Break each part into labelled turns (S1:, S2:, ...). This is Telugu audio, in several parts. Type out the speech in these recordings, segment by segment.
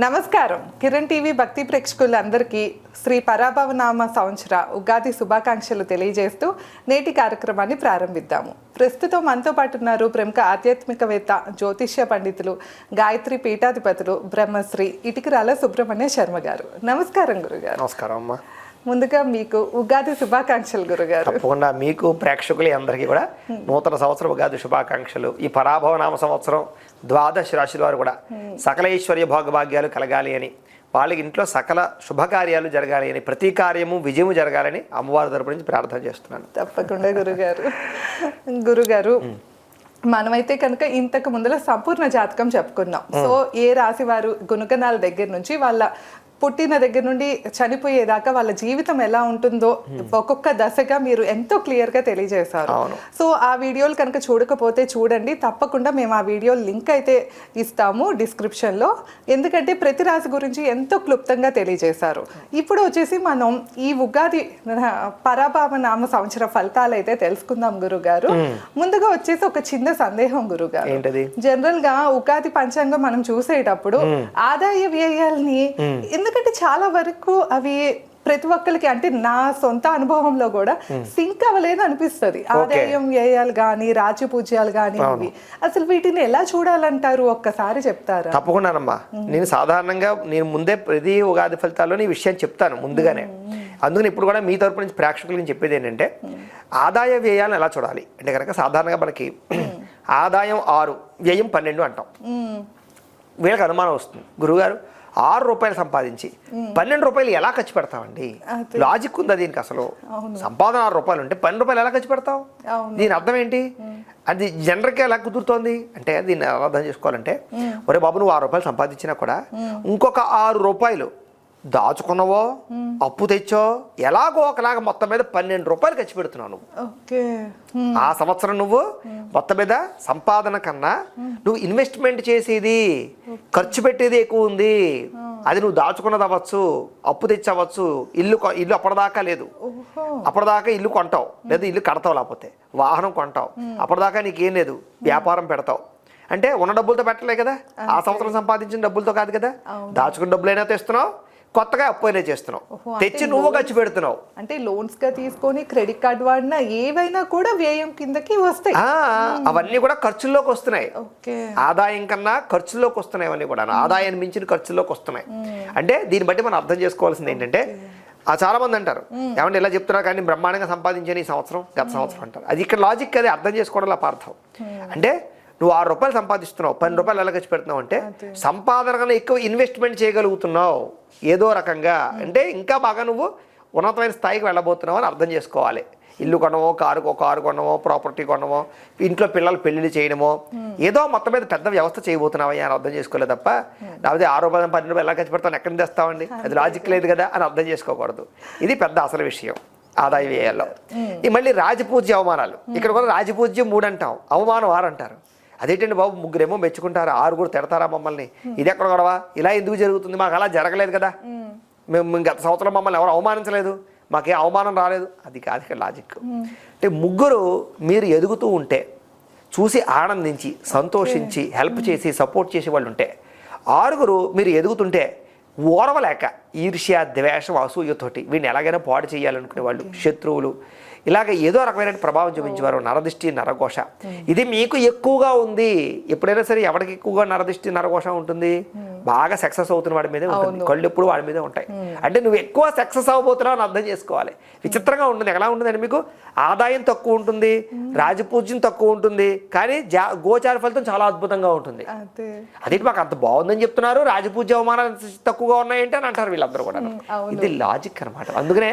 S1: నమస్కారం. కిరణ్ టీవీ భక్తి ప్రేక్షకులందరికీ శ్రీ పరాభవనామ సంవత్సర ఉగాది శుభాకాంక్షలు తెలియజేస్తూ నేటి కార్యక్రమాన్ని ప్రారంభిద్దాము. ప్రస్తుతం మనతో పాటు ఉన్నారు ప్రముఖ ఆధ్యాత్మికవేత్త, జ్యోతిష్య పండితులు, గాయత్రి పీఠాధిపతులు బ్రహ్మశ్రీ ఇటికరాల సుబ్రహ్మణ్య శర్మ గారు. నమస్కారం గురుగారు.
S2: నమస్కారం అమ్మా.
S1: ముందుగా మీకు ఉగాది శుభాకాంక్షలు గురుగారు.
S2: తప్పకుండా మీకు ప్రేక్షకులు అందరికీ కూడా నూతన సంవత్సరం ఉగాది శుభాకాంక్షలు. ఈ పరాభవనామ సంవత్సరం ద్వాదశ రాశుల వారు కూడా సకల ఐశ్వర్య భోగభాగ్యాలు కలగాలి అని, వాళ్ళకి ఇంట్లో సకల శుభకార్యాలు జరగాలి అని, ప్రతి కార్యము విజయము జరగాలని అమ్మవారి తరపు నుంచి ప్రార్థన చేస్తున్నాను.
S1: తప్పకుండా గురుగారు మనమైతే కనుక ఇంతకు ముందర సంపూర్ణ జాతకం చెప్పుకున్నాం. సో ఏ రాశి వారు గుణగణాల దగ్గర నుంచి వాళ్ళ పుట్టిన దగ్గర నుండి చనిపోయేదాకా వాళ్ళ జీవితం ఎలా ఉంటుందో ఒక్కొక్క దశగా మీరు ఎంతో క్లియర్ గా తెలియజేశారు. సో ఆ వీడియోలు కనుక చూడకపోతే చూడండి, తప్పకుండా మేము ఆ వీడియో లింక్ అయితే ఇస్తాము డిస్క్రిప్షన్ లో. ఎందుకంటే ప్రతి రాశి గురించి ఎంతో క్లుప్తంగా తెలియజేశారు. ఇప్పుడు వచ్చేసి మనం ఈ ఉగాది పరాభవ నామ సంవత్సర ఫలితాలు అయితే తెలుసుకుందాం గురుగారు. ముందుగా వచ్చేసి ఒక చిన్న సందేహం గురుగారు. జనరల్ గా ఉగాది పంచాంగం మనం చూసేటప్పుడు ఆదాయ వ్యయాల్ని ఎందుకంటే చాలా వరకు అవి ప్రతి ఒక్కరికి, అంటే నా సొంత అనుభవంలో కూడా సింక్ అవ్వలేదు అనిపిస్తుంది. ఆదాయం వ్యయాలు కానీ రాజ్యపూజ్యాలు కానీ అవి అసలు వీటిని ఎలా చూడాలంటారు, ఒక్కసారి చెప్తారా?
S2: తప్పకుండానమ్మా. నేను సాధారణంగా ముందే ప్రతి ఉగాది ఫలితాల్లో ఈ విషయం చెప్తాను ముందుగానే. అందుకని ఇప్పుడు కూడా మీ తరపు నుంచి ప్రేక్షకులకు చెప్పేది ఏంటంటే ఆదాయ వ్యయాలను ఎలా చూడాలి అంటే కనుక సాధారణంగా మనకి ఆదాయం 6, వ్యయం 12 అంటాం. వీళ్ళకి అనుమానం వస్తుంది, గురువుగారు 6 రూపాయలు సంపాదించి 12 రూపాయలు ఎలా ఖర్చు పెడతామండి? లాజిక్ ఉందా దీనికి? అసలు సంపాదన 6 రూపాయలు ఉంటే 12 రూపాయలు ఎలా ఖర్చు పెడతాం? దీని అర్థం ఏంటి? అది జనరల్గా ఎలా కుదురుతోంది అంటే దీన్ని ఎలా అర్థం చేసుకోవాలంటే, ఒరే బాబు నువ్వు 6 రూపాయలు సంపాదించినా కూడా ఇంకొక 6 రూపాయలు దాచుకున్నావో అప్పు తెచ్చో ఎలాగో ఒకలాగా మొత్తం మీద 12 రూపాయలు ఖర్చు పెడుతున్నావు నువ్వు. ఆ సంవత్సరం నువ్వు మొత్తం మీద సంపాదన కన్నా నువ్వు ఇన్వెస్ట్మెంట్ చేసేది, ఖర్చు పెట్టేది ఎక్కువ ఉంది. అది నువ్వు దాచుకున్నది అవ్వచ్చు, అప్పు తెచ్చవచ్చు, ఇల్లు అప్పటిదాకా లేదు, అప్పటిదాకా ఇల్లు కొంటావు, లేదా ఇల్లు కడతావు, లేకపోతే వాహనం కొంటావు, అప్పటిదాకా నీకేం లేదు, వ్యాపారం పెడతావు. అంటే ఉన్న డబ్బులతో పెట్టలే కదా, ఆ సంవత్సరం సంపాదించిన డబ్బులతో కాదు కదా. దాచుకున్న డబ్బులైనా తెస్తున్నావు, కొత్తగా అప్పు అయినా చేస్తున్నావు, తెచ్చి నువ్వు ఖర్చు పెడుతున్నావు.
S1: అంటే లోన్స్ గా తీసుకొని క్రెడిట్ కార్డు వాడినా ఏవైనా కూడా వ్యయం కిందకి వస్తాయి.
S2: అవన్నీ కూడా ఖర్చుల్లోకి వస్తున్నాయి. ఆదాయం కన్నా ఖర్చుల్లోకి వస్తున్నాయి. అవన్నీ కూడా ఆదాయాన్ని మించిన ఖర్చుల్లోకి వస్తున్నాయి. అంటే దీన్ని బట్టి మనం అర్థం చేసుకోవాల్సింది ఏంటంటే, చాలా మంది అంటారు ఏమంటే ఇలా చెప్తున్నారు కానీ బ్రహ్మాండంగా సంపాదించాను ఈ సంవత్సరం, గత సంవత్సరం అంటారు. అది ఇక్కడ లాజిక్, అది అర్థం చేసుకోవడం అపార్థం. అంటే నువ్వు 6 రూపాయలు సంపాదిస్తున్నావు, 12 రూపాయలు ఎలా ఖర్చు పెడుతున్నావు అంటే సంపాదన కన్నా ఎక్కువ ఇన్వెస్ట్మెంట్ చేయగలుగుతున్నావు ఏదో రకంగా. అంటే ఇంకా బాగా నువ్వు ఉన్నతమైన స్థాయికి వెళ్ళబోతున్నావు అని అర్థం చేసుకోవాలి. ఇల్లు కొనమో, కారు కొనమో, ప్రాపర్టీ కొనమో, ఇంట్లో పిల్లలు పెళ్లిళ్ళు చేయడమో, ఏదో మొత్తం మీద పెద్ద వ్యవస్థ చేయబోతున్నావా అని అర్థం చేసుకోలేదు తప్ప, లేకపోతే 6 రూపాయలు 12 రూపాయలు ఎలా ఖర్చు పెడతాను, ఎక్కడి నుంచి తెస్తామండి, అది లాజిక్ లేదు కదా అని అర్థం చేసుకోకూడదు. ఇది పెద్ద అసలు విషయం ఆదాయ వ్యయాల్లో. ఈ మళ్ళీ రాజపూజ్య అవమానాలు, ఇక్కడ కూడా రాజపూజ్యం 3 అంటాం, అవమానం 6 అంటారు. అదేంటండి బాబు, 3 మెచ్చుకుంటారు, 6 తిడతారా మమ్మల్ని, ఇది ఎక్కడ గొడవ, ఇలా ఎందుకు జరుగుతుంది, మాకు అలా జరగలేదు కదా, మేము గత సంవత్సరం మమ్మల్ని ఎవరు అవమానించలేదు, మాకే అవమానం రాలేదు. అది కాదు ఇక్కడ లాజిక్. అంటే 3 మీరు ఎదుగుతూ ఉంటే చూసి ఆనందించి సంతోషించి హెల్ప్ చేసి సపోర్ట్ చేసే వాళ్ళు ఉంటే, 6 మీరు ఎదుగుతుంటే ఓర్వలేక ఈర్ష్య, ద్వేషం, అసూయతోటి వీడిని ఎలాగైనా పాడు చేయాలనుకునే వాళ్ళు, శత్రువులు, ఇలాగ ఏదో రకమైన ప్రభావం చూపించేవారు, నరదిష్టి, నరఘోష. ఇది మీకు ఎక్కువగా ఉంది. ఎప్పుడైనా సరే ఎవరికి ఎక్కువగా నరదిష్టి, నరఘోష ఉంటుంది? బాగా సక్సెస్ అవుతున్న వాడి మీదే ఉంటుంది. కళ్ళు ఎప్పుడు వాడి మీదే ఉంటాయి. అంటే నువ్వు ఎక్కువ సక్సెస్ అవ్వబోతున్నావు అని అర్థం చేసుకోవాలి. విచిత్రంగా ఉంటుంది. ఎలా ఉంటుందండి, మీకు ఆదాయం తక్కువ ఉంటుంది, రాజపూజ్యం తక్కువ ఉంటుంది, కానీ గోచార ఫలితం చాలా అద్భుతంగా ఉంటుంది. అదేంటి మాకు అంత బాగుందని చెప్తున్నారు, రాజపూజ్య అవమానాలు తక్కువగా ఉన్నాయంటే అని అంటారు వీళ్ళందరూ కూడా. ఇది లాజిక్ అనమాట. అందుకనే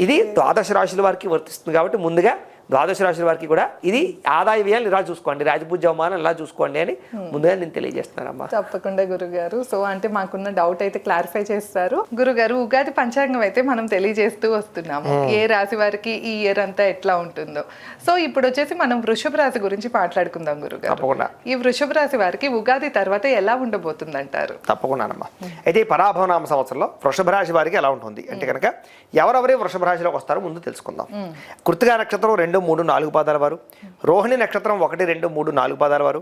S2: ఇది ద్వాదశ రాశుల వారికి వర్తిస్తుంది. కాబట్టి ముందుగా ద్వాదశ రాశుల వారికి కూడా ఇది ఆదాయ వ్యయాలు ఇలా చూసుకోండి, రాజపూజ్య అవమానం ఇలా చూసుకోండి అని ముందుగా నేను తెలియజేస్తున్నానమ్మా.
S1: తప్పకుండా గురుగారు. సో అంటే మాకున్న డౌట్ అయితే క్లారిఫై చేస్తారు. గురుగారు, ఉగాది పంచాంగం అయితే మనం తెలియజేస్తూ వస్తున్నాము, ఏ రాశి వారికి ఈ ఇయర్ అంతా ఎట్లా ఉంటుందో. సో ఇప్పుడు వచ్చేసి మనం వృషభ రాశి గురించి మాట్లాడుకుందాం గురుగారు.
S2: తప్పకుండా.
S1: ఈ వృషభ రాశి వారికి ఉగాది తర్వాత ఎలా ఉండబోతుంది అంటారు?
S2: తప్పకుండానమ్మా. అయితే ఈ పరాభవనామ సంవత్సరంలో వృషభ రాశి వారికి ఎలా ఉంటుంది అంటే కనుక ఎవరెవరి వృషభ రాశిలోకి వస్తారో ముందు తెలుసుకుందాం. కృత్తికా నక్షత్రం 2, 3, 4 పాదాల వారు, రోహిణి నక్షత్రం 1, 2, 3, 4 పాదాల వారు,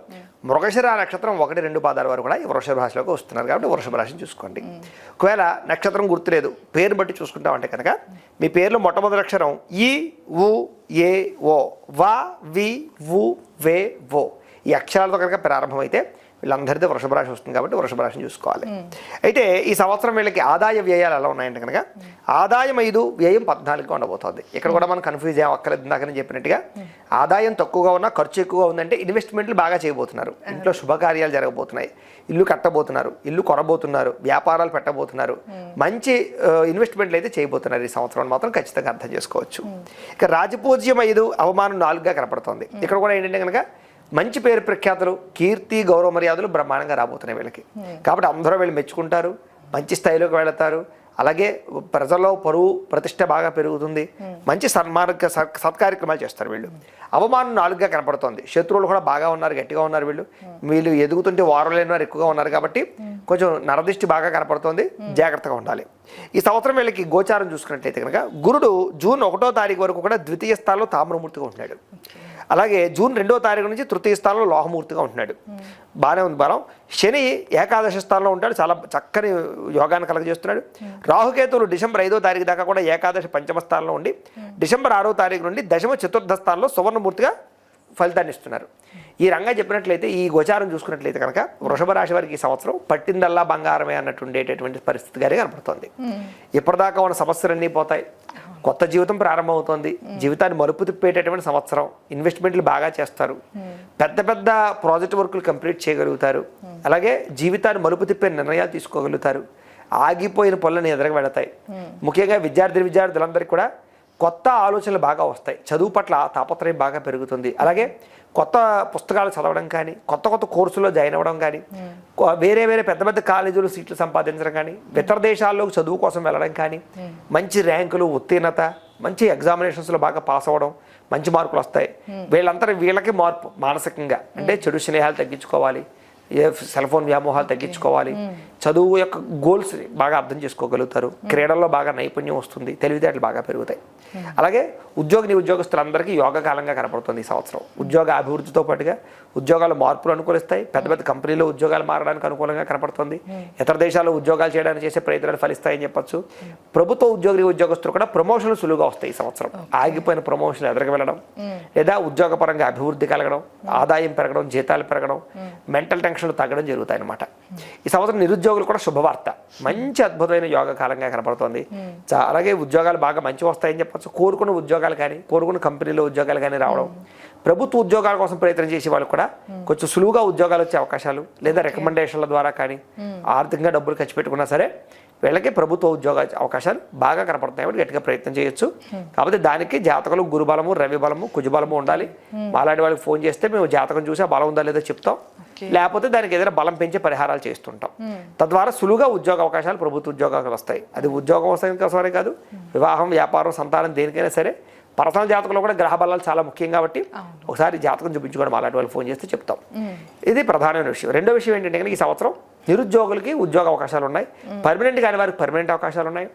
S2: మృగశిర నక్షత్రం 1, 2 పాదాల వారు కూడా ఈ వృషభ రాశిలోకి వస్తున్నారు కాబట్టి వృషభ రాశిని చూసుకోండి. ఒకవేళ నక్షత్రం గుర్తులేదు, పేరు బట్టి చూసుకుంటామంటే కనుక మీ పేర్లో మొట్టమొదటి అక్షరం ఈ, ఉ, ఏ, ఓ, వా, వి, వు, వే, ఓ ఈ అక్షరాలతో కనుక ప్రారంభమైతే వీళ్ళందరితో వృషభ రాశి వస్తుంది కాబట్టి వృషభ రాశిని చూసుకోవాలి. అయితే ఈ సంవత్సరం వీళ్ళకి ఆదాయ వ్యయాలు ఎలా ఉన్నాయంటే కనుక ఆదాయం 5, వ్యయం 14గా ఉండబోతుంది. ఇక్కడ కూడా మనం కన్ఫ్యూజ్ అవ్వక్కర్లేదు. ఇందాకనే చెప్పినట్టుగా ఆదాయం తక్కువగా ఉన్నా ఖర్చు ఎక్కువగా ఉందంటే ఇన్వెస్ట్మెంట్లు బాగా చేయబోతున్నారు, ఇంట్లో శుభకార్యాలు జరగబోతున్నాయి, ఇల్లు కట్టబోతున్నారు, ఇల్లు కొనబోతున్నారు, వ్యాపారాలు పెట్టబోతున్నారు, మంచి ఇన్వెస్ట్మెంట్లు అయితే చేయబోతున్నారు ఈ సంవత్సరం మాత్రం ఖచ్చితంగా అర్థం చేసుకోవచ్చు. ఇక రాజపూజ్యం 5, అవమానం 4గా కనపడుతుంది. ఇక్కడ కూడా ఏంటంటే కనుక మంచి పేరు ప్రఖ్యాతులు, కీర్తి, గౌరవ మర్యాదలు బ్రహ్మాండంగా రాబోతున్నాయి వీళ్ళకి. కాబట్టి అందరూ వీళ్ళు మెచ్చుకుంటారు, మంచి స్థాయిలోకి వెళతారు. అలాగే ప్రజల్లో పరువు ప్రతిష్ట బాగా పెరుగుతుంది, మంచి సత్కార్యక్రమాలు చేస్తారు వీళ్ళు. అవమానం 4గా కనపడుతోంది. శత్రువులు కూడా బాగా ఉన్నారు, గట్టిగా ఉన్నారు వీళ్ళు. వీళ్ళు ఎదుగుతుంటే వారలేని వారు ఎక్కువగా ఉన్నారు కాబట్టి కొంచెం నరదిష్టి బాగా కనపడుతోంది, జాగ్రత్తగా ఉండాలి. ఈ సంవత్సరం వీళ్ళకి గోచారం చూసుకున్నట్లయితే కనుక గురుడు జూన్ 1వ తారీఖు వరకు కూడా ద్వితీయ స్థానంలో తామ్రమూర్తిగా ఉంటున్నాడు. అలాగే జూన్ 2వ తారీఖు నుంచి తృతీయ స్థానంలో లోహమూర్తిగా ఉంటున్నాడు. బాగానే ఉంది బలం. శని ఏకాదశ స్థానంలో ఉంటాడు, చాలా చక్కని యోగాన్ని కలగజేస్తున్నాడు. రాహుకేతువులు డిసెంబర్ 5వ తారీఖు దాకా కూడా ఏకాదశ పంచమ స్థానంలో ఉండి డిసెంబర్ 6వ తారీఖు నుండి దశమ చతుర్థ స్థానంలో సువర్ణమూర్తిగా ఫలితాన్ని ఇస్తున్నారు. ఈ రంగా చెప్పినట్లయితే ఈ గోచారం చూసుకున్నట్లయితే కనుక వృషభ రాశి వారికి ఈ సంవత్సరం పట్టిందల్లా బంగారమే అన్నట్టు ఉండేటటువంటి పరిస్థితిగానే కనపడుతుంది. ఇప్పటిదాకా ఉన్న సమస్యలన్నీ పోతాయి, కొత్త జీవితం ప్రారంభమవుతోంది, జీవితాన్ని మలుపు తిప్పేటటువంటి సంవత్సరం. ఇన్వెస్ట్మెంట్లు బాగా చేస్తారు, పెద్ద పెద్ద ప్రాజెక్ట్ వర్కులు కంప్లీట్ చేయగలుగుతారు, అలాగే జీవితాన్ని మలుపు తిప్పే నిర్ణయాలు తీసుకోగలుగుతారు, ఆగిపోయిన పనులను ఎదురుగా వెళతాయి. ముఖ్యంగా విద్యార్థులందరికీ కూడా కొత్త ఆలోచనలు బాగా వస్తాయి, చదువు పట్ల తాపత్రయం బాగా పెరుగుతుంది. అలాగే కొత్త పుస్తకాలు చదవడం కానీ, కొత్త కోర్సులో జాయిన్ అవ్వడం కానీ, వేరే పెద్ద పెద్ద కాలేజీలు సీట్లు సంపాదించడం కానీ, ఇతర దేశాల్లోకి చదువు కోసం వెళ్ళడం కానీ, మంచి ర్యాంకులు, ఉత్తీర్ణత, మంచి ఎగ్జామినేషన్స్లో బాగా పాస్ అవ్వడం, మంచి మార్కులు వస్తాయి. వీళ్ళకి మార్పు మానసికంగా అంటే చెడు స్నేహాలు తగ్గించుకోవాలి, సెల్ ఫోన్ వ్యామోహాలు తగ్గించుకోవాలి, చదువు యొక్క గోల్స్ బాగా అర్థం చేసుకోగలుగుతారు, క్రీడల్లో బాగా నైపుణ్యం వస్తుంది, తెలివితేటలు బాగా పెరుగుతాయి. అలాగే ఉద్యోగస్తులందరికీ యోగకాలంగా కనపడుతుంది ఈ సంవత్సరం. ఉద్యోగ అభివృద్ధితో పాటుగా ఉద్యోగాలు మార్పులు అనుకూలిస్తాయి, పెద్ద పెద్ద కంపెనీలో ఉద్యోగాలు మారడానికి అనుకూలంగా కనపడుతుంది, ఇతర దేశాల్లో ఉద్యోగాలు చేయడానికి చేసే ప్రయత్నాలు ఫలిస్తాయని చెప్పొచ్చు. ప్రభుత్వ ఉద్యోగస్తులు కూడా ప్రమోషన్లు సులువుగా వస్తాయి ఈ సంవత్సరం. ఆగిపోయిన ప్రమోషన్లు ఎదురుకు వెళ్ళడం, లేదా ఉద్యోగపరంగా అభివృద్ధి కలగడం, ఆదాయం పెరగడం, జీతాలు పెరగడం, మెంటల్ టెన్షన్లు తగ్గడం జరుగుతాయి అన్నమాట. ఈ సంవత్సరం నిరుద్యోగులు కూడా శుభవార్త, మంచి అద్భుతమైన యోగ కాలంగా కనపడుతుంది. అలాగే ఉద్యోగాలు బాగా మంచి వస్తాయని చెప్పచ్చు. కోరుకున్న ఉద్యోగాలు కానీ, కోరుకున్న కంపెనీలో ఉద్యోగాలు కానీ రావడం, ప్రభుత్వ ఉద్యోగాల కోసం ప్రయత్నం చేసే వాళ్ళు కూడా కొంచెం సులువుగా ఉద్యోగాలు వచ్చే అవకాశాలు, లేదా రికమెండేషన్ల ద్వారా కానీ ఆర్థికంగా డబ్బులు ఖర్చు పెట్టుకున్నా సరే వీళ్ళకి ప్రభుత్వ ఉద్యోగ అవకాశాలు బాగా కనపడుతున్నాయి కాబట్టి గట్టిగా ప్రయత్నం చేయొచ్చు. కాకపోతే దానికి జాతకంలో గురుబలము, రవి బలము, కుజబలము ఉండాలి. మాలాంటి వాళ్ళకి ఫోన్ చేస్తే మేము జాతకం చూసి ఆ బలం ఉందా లేదో చెప్తాం, లేకపోతే దానికి ఏదైనా బలం పెంచే పరిహారాలు చేస్తుంటాం. తద్వారా సులువుగా ఉద్యోగ అవకాశాలు, ప్రభుత్వ ఉద్యోగాలు వస్తాయి. అది ఉద్యోగం వస్తాయి కోసమే కాదు, వివాహం, వ్యాపారం, సంతానం దేనికైనా సరే పర్సనల్ జాతకంలో కూడా గ్రహ బలాలు చాలా ముఖ్యం కాబట్టి ఒకసారి జాతకం చూపించుకోవడం అలాంటి వాళ్ళు ఫోన్ చేస్తే చెప్తాం. ఇది ప్రధానమైన విషయం. రెండో విషయం ఏంటంటే కనుక ఈ సంవత్సరం నిరుద్యోగులకి ఉద్యోగ అవకాశాలు ఉన్నాయి, పర్మనెంట్ కాని వారికి పర్మనెంట్ అవకాశాలు ఉన్నాయి,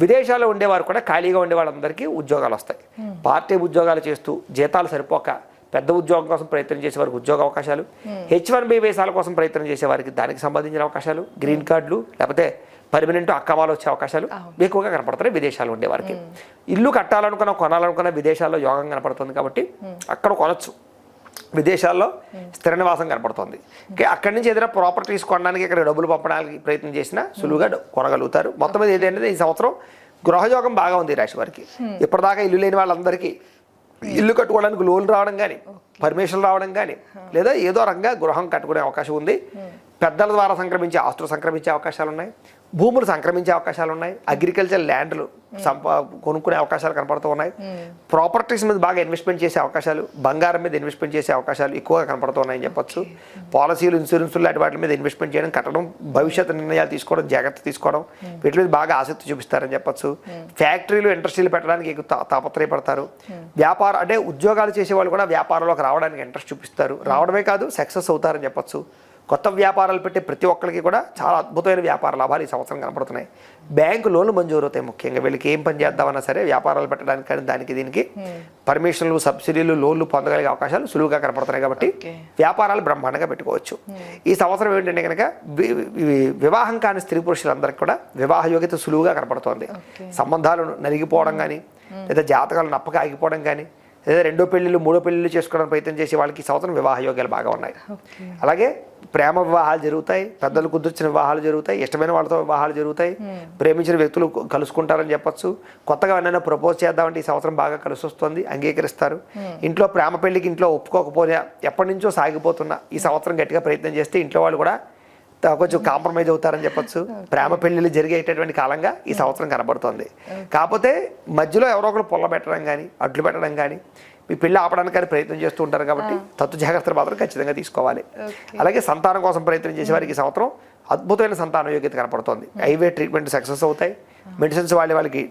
S2: విదేశాల్లో ఉండేవారు కూడా ఖాళీగా ఉండే వాళ్ళందరికీ ఉద్యోగాలు వస్తాయి. పార్ట్ టైం ఉద్యోగాలు చేస్తూ జీతాలు సరిపోక పెద్ద ఉద్యోగం కోసం ప్రయత్నం చేసే వారికి ఉద్యోగ అవకాశాలు, H1B వీసాల కోసం ప్రయత్నం చేసే వారికి దానికి సంబంధించిన అవకాశాలు, గ్రీన్ కార్డులు లేకపోతే పర్మనెంట్ అక్కమాలు వచ్చే అవకాశాలు ఎక్కువగా కనపడుతున్నాయి విదేశాలు ఉండే వారికి. ఇల్లు కట్టాలనుకున్నా, కొనాలనుకున్నా విదేశాల్లో యోగం కనపడుతుంది కాబట్టి అక్కడ కొనొచ్చు. విదేశాల్లో స్థిర నివాసం కనపడుతుంది. అక్కడి నుంచి ఏదైనా ప్రాపర్టీస్ కొనడానికి, ఇక్కడ డబ్బులు పంపడానికి ప్రయత్నం చేసినా సులువుగా కొనగలుగుతారు. మొత్తం మీద ఏంటంటే ఈ సంవత్సరం గృహయోగం బాగా ఉంది ఈ రాశి వారికి. ఇప్పటిదాకా ఇల్లు లేని వాళ్ళందరికీ ఇల్లు కట్టుకోవడానికి లోన్ రావడం కానీ, పర్మిషన్ రావడం కానీ, లేదా ఏదో రకంగా గృహం కట్టుకునే అవకాశం ఉంది. పెద్దల ద్వారా సంక్రమించే ఆస్తులు సంక్రమించే అవకాశాలు ఉన్నాయి, భూములు సంక్రమించే అవకాశాలు ఉన్నాయి, అగ్రికల్చర్ ల్యాండ్లు కొనుక్కునే అవకాశాలు కనపడుతూ ఉన్నాయి, ప్రాపర్టీస్ మీద బాగా ఇన్వెస్ట్మెంట్ చేసే అవకాశాలు, బంగారం మీద ఇన్వెస్ట్మెంట్ చేసే అవకాశాలు ఎక్కువగా కనపడుతూ ఉన్నాయని చెప్పొచ్చు. పాలసీలు, ఇన్సూరెన్సులు లాంటి వాటి మీద ఇన్వెస్ట్మెంట్ చేయడం, కట్టడం, భవిష్యత్తు నిర్ణయాలు తీసుకోవడం, జాగ్రత్త తీసుకోవడం, వీటి మీద బాగా ఆసక్తి చూపిస్తారని చెప్పొచ్చు. ఫ్యాక్టరీలు, ఇండస్ట్రీలు పెట్టడానికి ఎక్కువ తాపత్రయపడతారు. వ్యాపారం అంటే ఉద్యోగాలు చేసే వాళ్ళు కూడా వ్యాపారంలోకి రావడానికి ఇంట్రెస్ట్ చూపిస్తారు. రావడమే కాదు సక్సెస్ అవుతారని చెప్పొచ్చు. కొత్త వ్యాపారాలు పెట్టే ప్రతి ఒక్కరికి కూడా చాలా అద్భుతమైన వ్యాపార లాభాలు ఈ సంవత్సరం కనపడుతున్నాయి. బ్యాంకు లోన్లు మంజూరు అవుతాయి. ముఖ్యంగా వీళ్ళకి ఏం పని చేద్దామన్నా సరే వ్యాపారాలు పెట్టడానికి కానీ దానికి దీనికి పర్మిషన్లు, సబ్సిడీలు, లోన్లు పొందగలిగే అవకాశాలు సులువుగా కనపడుతున్నాయి కాబట్టి వ్యాపారాలు బ్రహ్మాండంగా పెట్టుకోవచ్చు. ఈ సంవత్సరం ఏంటంటే కనుక వివాహం కాని స్త్రీ పురుషులందరికీ కూడా వివాహ యోగ్యత సులువుగా కనపడుతోంది. సంబంధాలు నలిగిపోవడం కానీ, లేదా జాతకాలు నప్పక ఆగిపోవడం కానీ, లేదా రెండో పెళ్లిళ్ళు, మూడో పెళ్లిళ్ళు చేసుకోవడానికి ప్రయత్నం చేసే వాళ్ళకి ఈ సంవత్సరం వివాహ యోగ్యాలు బాగా ఉన్నాయి. అలాగే ప్రేమ వివాహాలు జరుగుతాయి, పెద్దలు కుదిర్చిన వివాహాలు జరుగుతాయి, ఇష్టమైన వాళ్ళతో వివాహాలు జరుగుతాయి, ప్రేమించిన వ్యక్తులు కలుసుకుంటారని చెప్పొచ్చు. కొత్తగా ఏమైనా ప్రపోజ్ చేద్దామంటే ఈ సంవత్సరం బాగా కలిసి వస్తుంది, అంగీకరిస్తారు. ఇంట్లో ప్రేమ పెళ్లికి ఇంట్లో ఒప్పుకోకపోతే ఎప్పటి నుంచో సాగిపోతున్నా ఈ సంవత్సరం గట్టిగా ప్రయత్నం చేస్తే ఇంట్లో వాళ్ళు కూడా కొంచెం కాంప్రమైజ్ అవుతారని చెప్పొచ్చు. ప్రేమ పెళ్లిళ్ళు జరిగేటటువంటి కాలంగా ఈ సంవత్సరం కనబడుతుంది. కాకపోతే మధ్యలో ఎవరో ఒకరు పొల్ల పెట్టడం కానీ, అడ్లు పెట్టడం కానీ, మీ పెళ్లి ఆపడానికి కానీ ప్రయత్నం చేస్తూ ఉంటారు కాబట్టి తత్తు జాగ్రత్తలు మాత్రం ఖచ్చితంగా తీసుకోవాలి. అలాగే సంతానం కోసం ప్రయత్నం చేసే వారికి ఈ సంవత్సరం అద్భుతమైన సంతాన యోగ్యత కనపడుతుంది. ఐవే ట్రీట్మెంట్ సక్సెస్ అవుతాయి. మెడిసిన్స్ వాళ్ళకి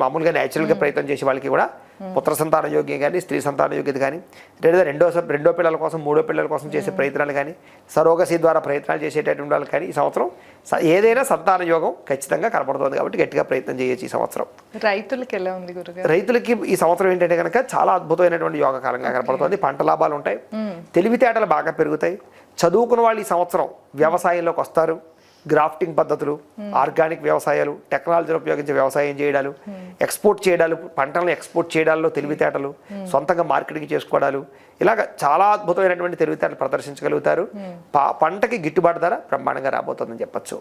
S2: మామూలుగా న్యాచురల్గా ప్రయత్నం చేసే వాళ్ళకి కూడా పుత్ర సంతాన యోగ్యం కానీ, స్త్రీ సంతాన యోగ్యత కానీ, లేదా రెండో పిల్లల కోసం, మూడో పిల్లల కోసం చేసే ప్రయత్నాలు కానీ, సరోగసి ద్వారా ప్రయత్నాలు చేసేటటువంటి వాళ్ళు కానీ ఈ సంవత్సరం ఏదైనా సంతాన యోగం ఖచ్చితంగా కనపడుతుంది కాబట్టి గట్టిగా ప్రయత్నం చేయొచ్చు ఈ సంవత్సరం.
S1: రైతులకి ఎలా ఉంది గురుగారు?
S2: రైతులకి ఈ సంవత్సరం ఏంటంటే కనుక చాలా అద్భుతమైనటువంటి యోగ కాలంగా కనపడుతుంది. పంట లాభాలు ఉంటాయి, తెలివితేటలు బాగా పెరుగుతాయి. చదువుకున్న వాళ్ళు ఈ సంవత్సరం వ్యవసాయంలోకి వస్తారు. గ్రాఫ్టింగ్ పద్ధతులు, ఆర్గానిక్ వ్యవసాయాలు, టెక్నాలజీని ఉపయోగించే వ్యవసాయం చేయడాలు, ఎక్స్పోర్ట్ చేయడాలు, పంటలను ఎక్స్పోర్ట్ చేయడాల్లో తెలివితేటలు, సొంతంగా మార్కెటింగ్ చేసుకోవడాలు, ఇలాగ చాలా అద్భుతమైనటువంటి తెలివితేటలు ప్రదర్శించగలుగుతారు. పంటకి గిట్టుబాటు ధర బ్రహ్మాండంగా రాబోతుందని చెప్పచ్చు.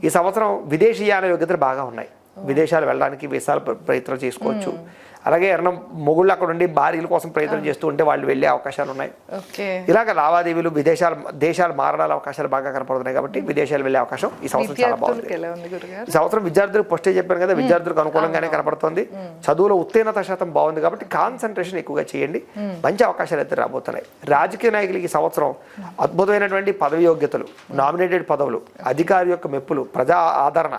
S2: ఈ సంవత్సరం విదేశీయాన యోగ్యతలు బాగా ఉన్నాయి. విదేశాలు వెళ్ళడానికి వీసాలు ప్రయత్నం చేసుకోవచ్చు. అలాగే ఎవరైనా మొగుళ్ళు అక్కడ ఉండి భార్యల కోసం ప్రయత్నం చేస్తూ ఉంటే వాళ్ళు వెళ్ళే అవకాశాలు ఉన్నాయి. ఇలాగ లావాదేవీలు, దేశాలు మారడాల అవకాశాలు బాగా కనపడుతున్నాయి కాబట్టి విదేశాలు వెళ్ళే అవకాశం ఈ సంవత్సరం చాలా బాగుంది. ఈ సంవత్సరం విద్యార్థులకు ఫస్టే చెప్పాను కదా, విద్యార్థులకు అనుకూలంగానే కనపడుతుంది. చదువులో ఉత్తీర్ణత శాతం బాగుంది కాబట్టి కాన్సన్ట్రేషన్ ఎక్కువగా చేయండి, మంచి అవకాశాలు అయితే రాబోతున్నాయి. రాజకీయ నాయకులకి ఈ సంవత్సరం అద్భుతమైనటువంటి పదవి యోగ్యతలు, నామినేటెడ్ పదవులు, అధికారి యొక్క మెప్పులు, ప్రజా ఆదరణ,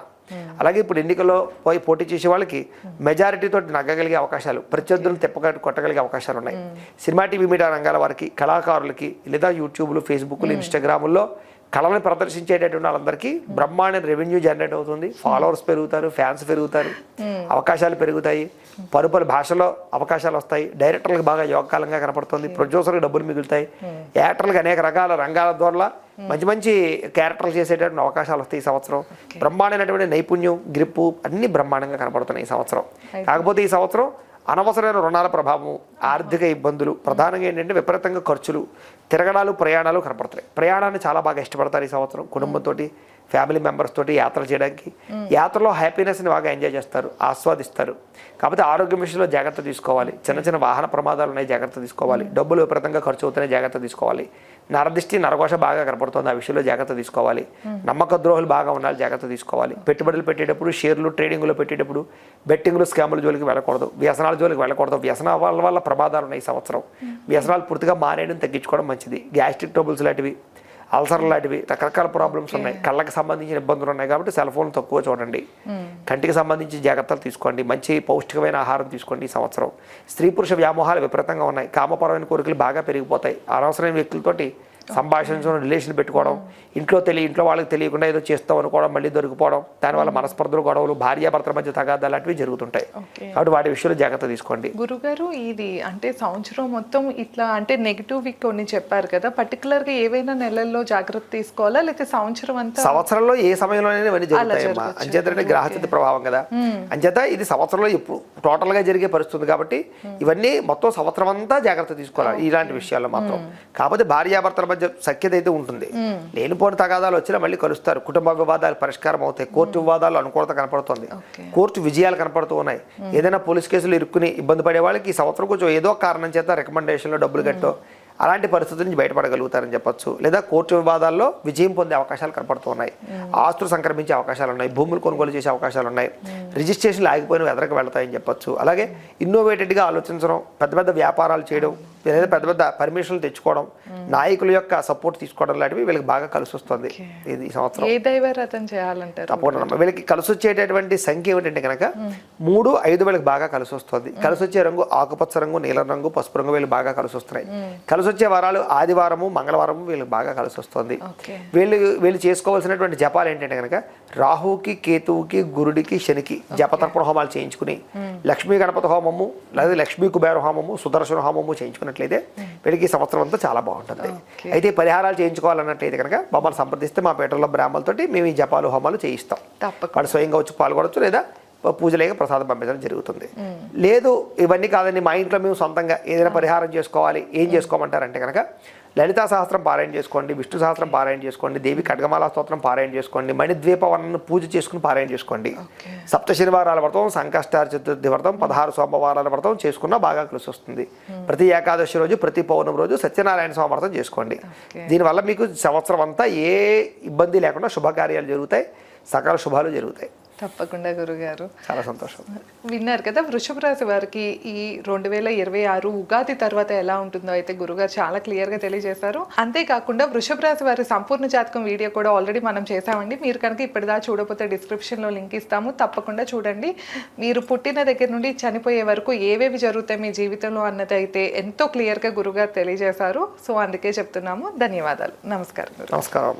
S2: అలాగే ఇప్పుడు ఎన్నికల్లో పోయి పోటీ చేసే వాళ్ళకి మెజారిటీతో నగ్గగలిగే అవకాశాలు, ప్రత్యర్థులను కొట్టగలిగే అవకాశాలు ఉన్నాయి. సినిమా, టీవీ, మీడియా రంగాల వారికి, కళాకారులకి, లేదా యూట్యూబ్లు, ఫేస్బుక్లు, ఇన్స్టాగ్రాముల్లో కళలను ప్రదర్శించేటటువంటి వాళ్ళందరికీ బ్రహ్మాండ రెవెన్యూ జనరేట్ అవుతుంది. ఫాలోవర్స్ పెరుగుతారు, ఫ్యాన్స్ పెరుగుతారు, అవకాశాలు పెరుగుతాయి, పలు భాషలో అవకాశాలు వస్తాయి. డైరెక్టర్లకు బాగా యోగకాలంగా కనపడుతుంది. ప్రొడ్యూసర్లకు డబ్బులు మిగులుతాయి. యాక్టర్లకు అనేక రకాల రంగాల ద్వారా మంచి మంచి క్యారెక్టర్లు చేసేటటువంటి అవకాశాలు వస్తాయి. ఈ సంవత్సరం బ్రహ్మాండమైనటువంటి నైపుణ్యం, గ్రిప్పు అన్ని బ్రహ్మాండంగా కనపడుతున్నాయి ఈ సంవత్సరం. కాకపోతే ఈ సంవత్సరం అనవసరమైన రుణాల ప్రభావం, ఆర్థిక ఇబ్బందులు, ప్రధానంగా ఏంటంటే విపరీతంగా ఖర్చులు, తిరగడాలు, ప్రయాణాలు కనపడుతున్నాయి. ప్రయాణాన్ని చాలా బాగా ఇష్టపడతారు ఈ సంవత్సరం. కుటుంబంతో, ఫ్యామిలీ మెంబర్స్ తోటి యాత్ర చేయడానికి, యాత్రలో హ్యాపీనెస్ని బాగా ఎంజాయ్ చేస్తారు, ఆస్వాదిస్తారు. కాకపోతే ఆరోగ్యం విషయంలో జాగ్రత్త తీసుకోవాలి. చిన్న చిన్న వాహన ప్రమాదాలు ఉన్నాయి, జాగ్రత్త తీసుకోవాలి. డబ్బులు విపరీతంగా ఖర్చు అవుతున్నాయి, జాగ్రత్త తీసుకోవాలి. నరదిష్టి, నరఘోష బాగా కనపడుతుంది, ఆ విషయంలో జాగ్రత్త తీసుకోవాలి. నమ్మక ద్రోహులు బాగా ఉండాలి, జాగ్రత్త తీసుకోవాలి. పెట్టుబడులు పెట్టేటప్పుడు, షేర్లు ట్రేడింగ్లో పెట్టేటప్పుడు బెట్టింగ్లు, స్కాముల జోలికి వెళ్ళకూడదు, వ్యసనాల జోలికి వెళ్ళకూడదు. వ్యసనాల వల్ల ప్రమాదాలు ఉన్నాయి ఈ సంవత్సరం. వ్యసనాలు పూర్తిగా మానేయడం, తగ్గించుకోవడం మంచిది. గ్యాస్ట్రిక్ ట్రబుల్స్ లాంటివి, అల్సర్ లాంటివి, రకరకాల ప్రాబ్లమ్స్ ఉన్నాయి. కళ్ళకి సంబంధించిన ఇబ్బందులు ఉన్నాయి కాబట్టి సెల్ ఫోన్ తక్కువ చూడండి. కంటికి సంబంధించి జాగ్రత్తలు తీసుకోండి. మంచి పౌష్టికమైన ఆహారం తీసుకోండి. ఈ సంవత్సరం స్త్రీ పురుష వ్యామోహాలు విపరీతంగా ఉన్నాయి. కామపరమైన కోరికలు బాగా పెరిగిపోతాయి. అనవసరమైన వ్యక్తులతోటి సంభాషించడం, రిలేషన్ పెట్టుకోవడం, ఇంట్లో వాళ్ళకి తెలియకుండా ఏదో చేస్తాం అనుకోవడం, మళ్ళీ దొరికిపోవడం, దానివల్ల మనస్పర్ధలు, గొడవలు, భార్యాభర్తల మధ్య తగాదాలు లాంటివి జరుగుతుంటాయి. కాబట్టి వాటి విషయంలో జాగ్రత్త తీసుకోండి.
S1: గురుగారు, ఇది అంటే సంవత్సరం మొత్తం ఇట్లా అంటే నెగిటివ్ వీక్ కొన్ని చెప్పారు కదా, పర్టికులర్ గా ఏవైనా నెలల్లో జాగ్రత్త తీసుకోవాలా లేకపోతే సంవత్సరంలో ఏ సమయంలోనే ఇవన్నీ జరుగుతాయమ్మా? అంచేతంటే గ్రహస్థితి ప్రభావం కదా, అంచేత ఇది సంవత్సరంలో ఇప్పుడు టోటల్ గా జరిగే పరిస్థితుంది కాబట్టి ఇవన్నీ మొత్తం సంవత్సరం అంతా జాగ్రత్త తీసుకోవాలి ఇలాంటి విషయాల్లో మాత్రం. కాకపోతే భార్యాభర్తల మధ్య సఖ్యత అయితే ఉంటుంది. లేనిపోని తగాదాలు వచ్చినా మళ్ళీ కలుస్తారు. కుటుంబ వివాదాలు పరిష్కారం అవుతాయి. కోర్టు వివాదాలు అనుకూలత కనపడుతుంది. కోర్టు విజయాలు కనపడుతూ ఉన్నాయి. ఏదైనా పోలీస్ కేసులు ఇరుక్కుని ఇబ్బంది పడే వాళ్ళకి ఈ సంవత్సరం కొంచెం ఏదో కారణం చేత రికమెండేషన్లో డబ్బులు కట్టో అలాంటి పరిస్థితుల నుంచి బయటపడగలుగుతారని చెప్పొచ్చు. లేదా కోర్టు వివాదాల్లో విజయం పొందే అవకాశాలు కనపడుతూ ఉన్నాయి. ఆస్తులు సంక్రమించే అవకాశాలు ఉన్నాయి. భూములు కొనుగోలు చేసే అవకాశాలు ఉన్నాయి. రిజిస్ట్రేషన్లు ఆగిపోయిన ఎదరకు వెళ్తాయని చెప్పొచ్చు. అలాగే ఇన్నోవేటెడ్గా ఆలోచించడం, పెద్ద పెద్ద వ్యాపారాలు చేయడం,
S2: లేదా పెద్ద పెద్ద పర్మిషన్లు తెచ్చుకోవడం, నాయకుల యొక్క సపోర్ట్ తీసుకోవడం లాంటివి వీళ్ళకి బాగా కలిసి వస్తుంది ఇది ఈ సంవత్సరం.
S1: ఏ దైవారాధన చేయాలంటారు?
S2: తప్పకుండా వీళ్ళకి కలిసి వచ్చేటటువంటి సంఖ్య ఏమిటంటే కనుక 3, 5 వీళ్ళకి బాగా కలిసి వస్తుంది. కలిసి వచ్చే రంగు ఆకుపచ్చ రంగు, నీలం రంగు, పసుపు రంగు వీళ్ళకి బాగా కలిసి వస్తున్నాయి. కలిసి వచ్చే వారాలు ఆదివారము, మంగళవారము వీళ్ళకి బాగా కలిసి వస్తుంది. వీళ్ళు చేసుకోవాల్సినటువంటి జపాలు ఏంటంటే కనుక రాహుకి, కేతువుకి, గురుడికి, శనికి జపతర్పణ హోమాలు చేయించుకుని, లక్ష్మీ గణపతి హోమము లేదా లక్ష్మీ కుబేర హోమము, సుదర్శన హోమము చేయించుకున్నట్లయితే వీళ్ళకి ఈ సంవత్సరం అంతా చాలా బాగుంటుంది. అయితే పరిహారాలు చేయించుకోవాలన్నట్లయితే కనుక మమ్మల్ని సంప్రదిస్తే మా పేటలో బ్రాహ్మణులతోటి మేము ఈ జపాలు హోమాలు చేయిస్తాం. వాడు స్వయంగా వచ్చి పాల్గొనవచ్చు లేదా పూజలేక ప్రసాదం పంపించడం జరుగుతుంది. లేదు ఇవన్నీ కాదండి మా ఇంట్లో మేము సొంతంగా ఏదైనా పరిహారం చేసుకోవాలి, ఏం చేసుకోమంటారంటే కనుక లలితా సహస్రం పారాయణ చేసుకోండి, విష్ణు సహస్రం పారాయణ చేసుకోండి, దేవి ఖడ్గమాల స్తోత్రం పారాయణ చేసుకోండి, మణిద్వీపవనాన్ని పూజ చేసుకుని పారాయణ చేసుకోండి. సప్త శనివారాల వ్రతం, సంకష్టార చతుర్థి వ్రతం, 16 సోమవారాల వ్రతం చేసుకున్నా బాగా కలిసి వస్తుంది. ప్రతి ఏకాదశి రోజు, ప్రతి పౌర్ణమి రోజు సత్యనారాయణ స్వామి వ్రతం చేసుకోండి. దీనివల్ల మీకు సంవత్సరం అంతా ఏ ఇబ్బంది లేకుండా శుభకార్యాలు జరుగుతాయి, సకల శుభాలు జరుగుతాయి.
S1: తప్పకుండా గురుగారు,
S2: చాలా సంతోషం.
S1: విన్నారు కదా వృషభ రాశి వారికి ఈ 2026 ఉగాది తర్వాత ఎలా ఉంటుందో అయితే గురుగారు చాలా క్లియర్ గా తెలియజేశారు. అంతేకాకుండా వృషభ రాశి వారి సంపూర్ణ జాతకం వీడియో కూడా ఆల్రెడీ మనం చేసామండి. మీరు కనుక ఇప్పటిదా చూడకపోతే డిస్క్రిప్షన్ లో లింక్ ఇస్తాము, తప్పకుండా చూడండి. మీరు పుట్టిన దగ్గర నుండి చనిపోయే వరకు ఏవేవి జరుగుతాయి మీ జీవితంలో అన్నది అయితే ఎంతో క్లియర్ గా గురుగారు తెలియజేశారు. సో అందుకే చెప్తున్నాము. ధన్యవాదాలు. నమస్కారం.
S2: నమస్కారం అమ్మా.